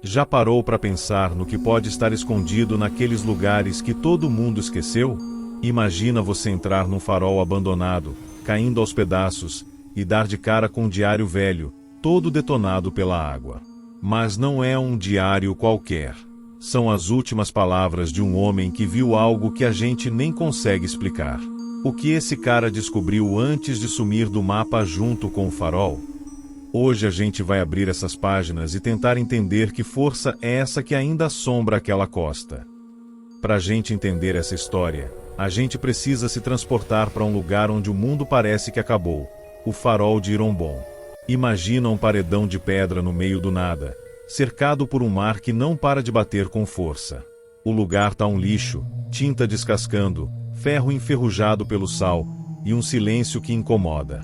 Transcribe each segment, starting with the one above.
Já parou para pensar no que pode estar escondido naqueles lugares que todo mundo esqueceu? Imagina você entrar num farol abandonado, caindo aos pedaços, e dar de cara com um diário velho, todo detonado pela água. Mas não é um diário qualquer. São as últimas palavras de um homem que viu algo que a gente nem consegue explicar. O que esse cara descobriu antes de sumir do mapa junto com o farol? Hoje a gente vai abrir essas páginas e tentar entender que força é essa que ainda assombra aquela costa. Para a gente entender essa história, a gente precisa se transportar para um lugar onde o mundo parece que acabou, o farol de Irombom. Imagina um paredão de pedra no meio do nada, cercado por um mar que não para de bater com força. O lugar tá um lixo, tinta descascando, ferro enferrujado pelo sal, e um silêncio que incomoda.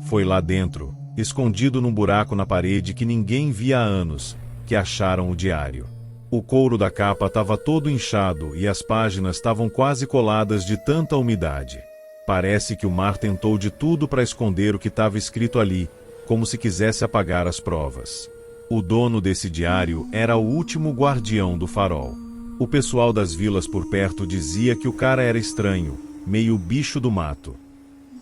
Foi lá dentro, escondido num buraco na parede que ninguém via há anos, que acharam o diário. O couro da capa estava todo inchado e as páginas estavam quase coladas de tanta umidade. Parece que o mar tentou de tudo para esconder o que estava escrito ali, como se quisesse apagar as provas. O dono desse diário era o último guardião do farol. O pessoal das vilas por perto dizia que o cara era estranho, meio bicho do mato.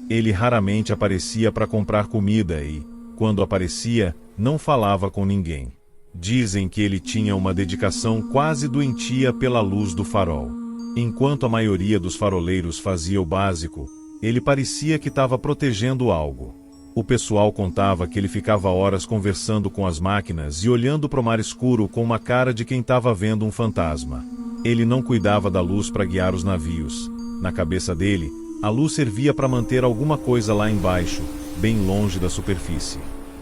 Ele raramente aparecia para comprar comida e, quando aparecia, não falava com ninguém. Dizem que ele tinha uma dedicação quase doentia pela luz do farol. Enquanto a maioria dos faroleiros fazia o básico, ele parecia que estava protegendo algo. O pessoal contava que ele ficava horas conversando com as máquinas e olhando para o mar escuro com uma cara de quem estava vendo um fantasma. Ele não cuidava da luz para guiar os navios. Na cabeça dele, a luz servia para manter alguma coisa lá embaixo, bem longe da superfície.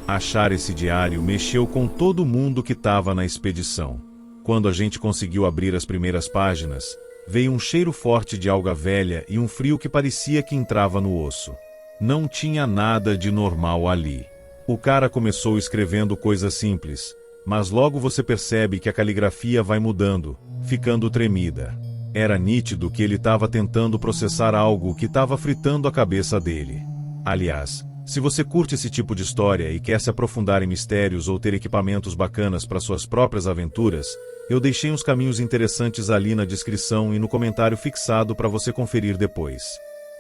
Achar esse diário mexeu com todo mundo que estava na expedição. Quando a gente conseguiu abrir as primeiras páginas, veio um cheiro forte de alga velha e um frio que parecia que entrava no osso. Não tinha nada de normal ali. O cara começou escrevendo coisas simples, mas logo você percebe que a caligrafia vai mudando, ficando tremida. Era nítido que ele estava tentando processar algo que estava fritando a cabeça dele. Aliás, se você curte esse tipo de história e quer se aprofundar em mistérios ou ter equipamentos bacanas para suas próprias aventuras, eu deixei uns caminhos interessantes ali na descrição e no comentário fixado para você conferir depois.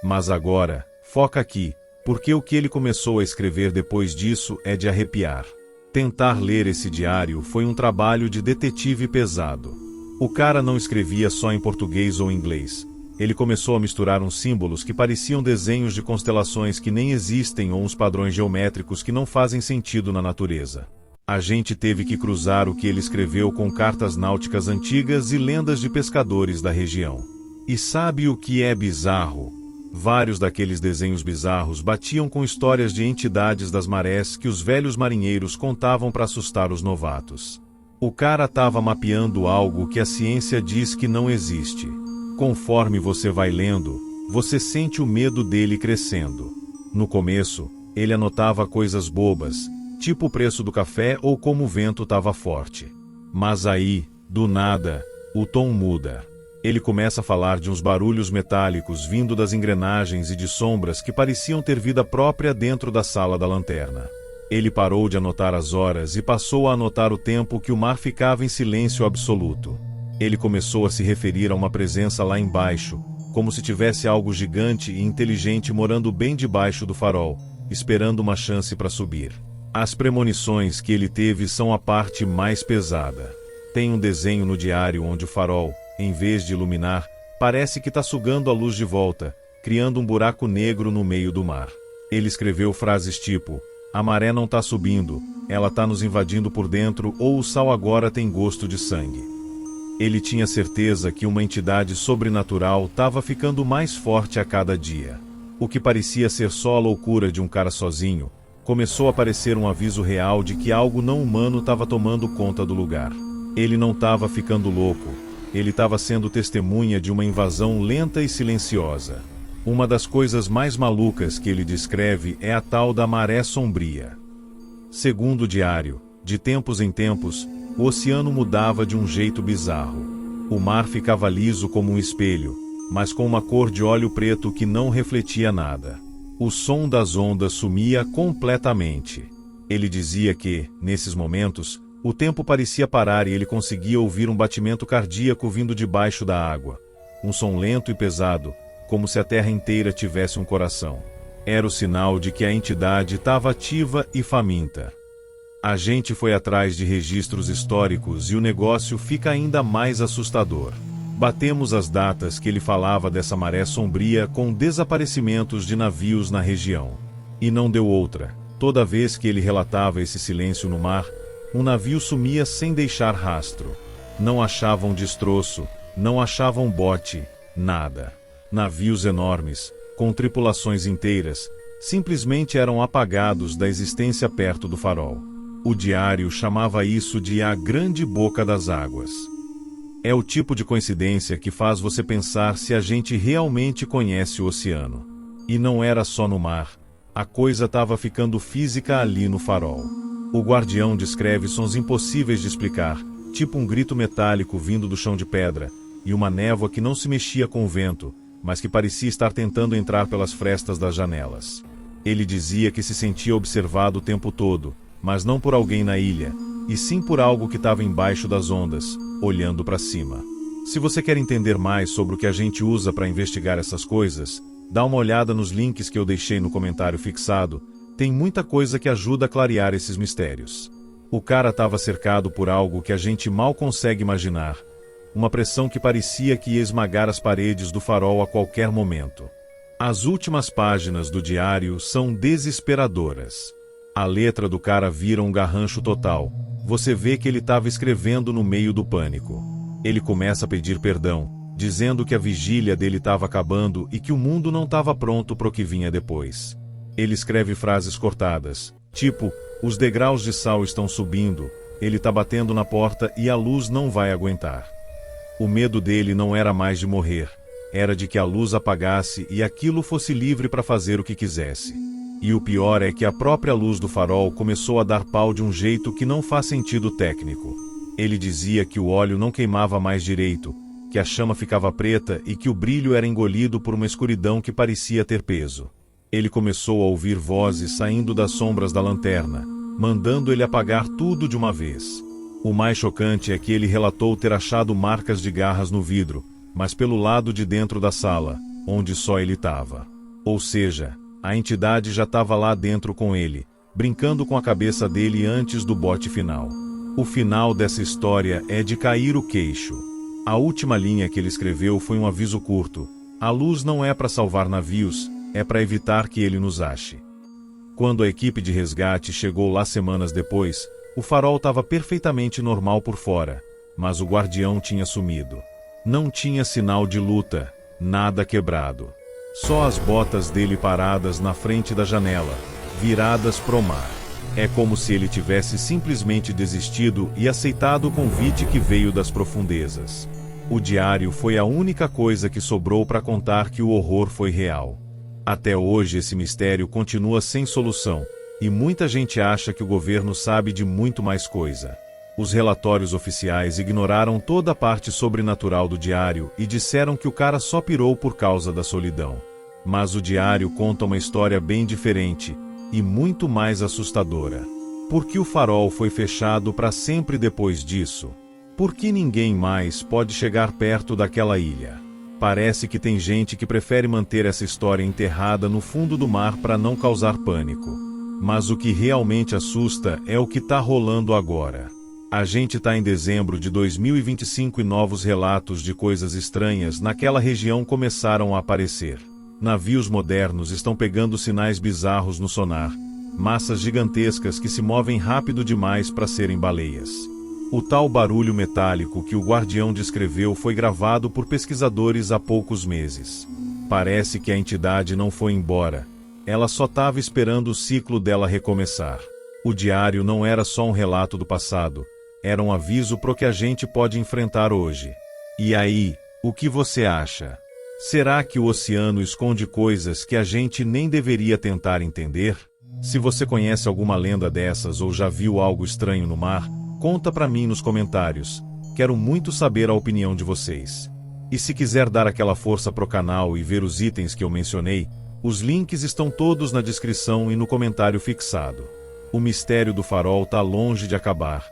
Mas agora, foca aqui, porque o que ele começou a escrever depois disso é de arrepiar. Tentar ler esse diário foi um trabalho de detetive pesado. O cara não escrevia só em português ou inglês. Ele começou a misturar uns símbolos que pareciam desenhos de constelações que nem existem ou uns padrões geométricos que não fazem sentido na natureza. A gente teve que cruzar o que ele escreveu com cartas náuticas antigas e lendas de pescadores da região. E sabe o que é bizarro? Vários daqueles desenhos bizarros batiam com histórias de entidades das marés que os velhos marinheiros contavam para assustar os novatos. O cara estava mapeando algo que a ciência diz que não existe. Conforme você vai lendo, você sente o medo dele crescendo. No começo, ele anotava coisas bobas, tipo o preço do café ou como o vento estava forte. Mas aí, do nada, o tom muda. Ele começa a falar de uns barulhos metálicos vindo das engrenagens e de sombras que pareciam ter vida própria dentro da sala da lanterna. Ele parou de anotar as horas e passou a anotar o tempo que o mar ficava em silêncio absoluto. Ele começou a se referir a uma presença lá embaixo, como se tivesse algo gigante e inteligente morando bem debaixo do farol, esperando uma chance para subir. As premonições que ele teve são a parte mais pesada. Tem um desenho no diário onde o farol, em vez de iluminar, parece que está sugando a luz de volta, criando um buraco negro no meio do mar. Ele escreveu frases tipo: "A maré não está subindo, ela está nos invadindo por dentro ou o sal agora tem gosto de sangue." Ele tinha certeza que uma entidade sobrenatural estava ficando mais forte a cada dia. O que parecia ser só a loucura de um cara sozinho, começou a parecer um aviso real de que algo não humano estava tomando conta do lugar. Ele não estava ficando louco. Ele estava sendo testemunha de uma invasão lenta e silenciosa. Uma das coisas mais malucas que ele descreve é a tal da maré sombria. Segundo o diário, de tempos em tempos, o oceano mudava de um jeito bizarro. O mar ficava liso como um espelho, mas com uma cor de óleo preto que não refletia nada. O som das ondas sumia completamente. Ele dizia que, nesses momentos, O tempo parecia parar e ele conseguia ouvir um batimento cardíaco vindo debaixo da água. Um som lento e pesado, como se a terra inteira tivesse um coração. Era o sinal de que a entidade estava ativa e faminta. A gente foi atrás de registros históricos e o negócio fica ainda mais assustador. Batemos as datas que ele falava dessa maré sombria com desaparecimentos de navios na região. E não deu outra. Toda vez que ele relatava esse silêncio no mar, um navio sumia sem deixar rastro. Não achavam destroço, não achavam bote, nada. Navios enormes, com tripulações inteiras, simplesmente eram apagados da existência perto do farol. O diário chamava isso de a grande boca das águas. É o tipo de coincidência que faz você pensar se a gente realmente conhece o oceano. E não era só no mar. A coisa estava ficando física ali no farol. O guardião descreve sons impossíveis de explicar, tipo um grito metálico vindo do chão de pedra, e uma névoa que não se mexia com o vento, mas que parecia estar tentando entrar pelas frestas das janelas. Ele dizia que se sentia observado o tempo todo, mas não por alguém na ilha, e sim por algo que estava embaixo das ondas, olhando para cima. Se você quer entender mais sobre o que a gente usa para investigar essas coisas, dá uma olhada nos links que eu deixei no comentário fixado. Tem muita coisa que ajuda a clarear esses mistérios. O cara estava cercado por algo que a gente mal consegue imaginar. Uma pressão que parecia que ia esmagar as paredes do farol a qualquer momento. As últimas páginas do diário são desesperadoras. A letra do cara vira um garrancho total. Você vê que ele estava escrevendo no meio do pânico. Ele começa a pedir perdão, dizendo que a vigília dele estava acabando e que o mundo não estava pronto para o que vinha depois. Ele escreve frases cortadas, tipo, os degraus de sal estão subindo, ele está batendo na porta e a luz não vai aguentar. O medo dele não era mais de morrer, era de que a luz apagasse e aquilo fosse livre para fazer o que quisesse. E o pior é que a própria luz do farol começou a dar pau de um jeito que não faz sentido técnico. Ele dizia que o óleo não queimava mais direito, que a chama ficava preta e que o brilho era engolido por uma escuridão que parecia ter peso. Ele começou a ouvir vozes saindo das sombras da lanterna, mandando ele apagar tudo de uma vez. O mais chocante é que ele relatou ter achado marcas de garras no vidro, mas pelo lado de dentro da sala, onde só ele estava. Ou seja, a entidade já estava lá dentro com ele, brincando com a cabeça dele antes do bote final. O final dessa história é de cair o queixo. A última linha que ele escreveu foi um aviso curto. A luz não é para salvar navios, é para evitar que ele nos ache. Quando a equipe de resgate chegou lá semanas depois, o farol estava perfeitamente normal por fora, mas o guardião tinha sumido. Não tinha sinal de luta, nada quebrado. Só as botas dele paradas na frente da janela, viradas pro mar. É como se ele tivesse simplesmente desistido e aceitado o convite que veio das profundezas. O diário foi a única coisa que sobrou para contar que o horror foi real. Até hoje esse mistério continua sem solução, e muita gente acha que o governo sabe de muito mais coisa. Os relatórios oficiais ignoraram toda a parte sobrenatural do diário e disseram que o cara só pirou por causa da solidão. Mas o diário conta uma história bem diferente, e muito mais assustadora. Por que o farol foi fechado para sempre depois disso? Por que ninguém mais pode chegar perto daquela ilha? Parece que tem gente que prefere manter essa história enterrada no fundo do mar para não causar pânico. Mas o que realmente assusta é o que está rolando agora. A gente está em dezembro de 2025 e novos relatos de coisas estranhas naquela região começaram a aparecer. Navios modernos estão pegando sinais bizarros no sonar, massas gigantescas que se movem rápido demais para serem baleias. O tal barulho metálico que o guardião descreveu foi gravado por pesquisadores há poucos meses. Parece que a entidade não foi embora. Ela só estava esperando o ciclo dela recomeçar. O diário não era só um relato do passado, era um aviso para o que a gente pode enfrentar hoje. E aí, o que você acha? Será que o oceano esconde coisas que a gente nem deveria tentar entender? Se você conhece alguma lenda dessas ou já viu algo estranho no mar, conta pra mim nos comentários. Quero muito saber a opinião de vocês. E se quiser dar aquela força pro canal e ver os itens que eu mencionei, os links estão todos na descrição e no comentário fixado. O mistério do farol tá longe de acabar.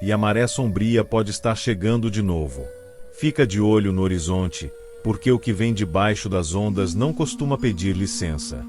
e a maré sombria pode estar chegando de novo. Fica de olho no horizonte, porque o que vem debaixo das ondas não costuma pedir licença.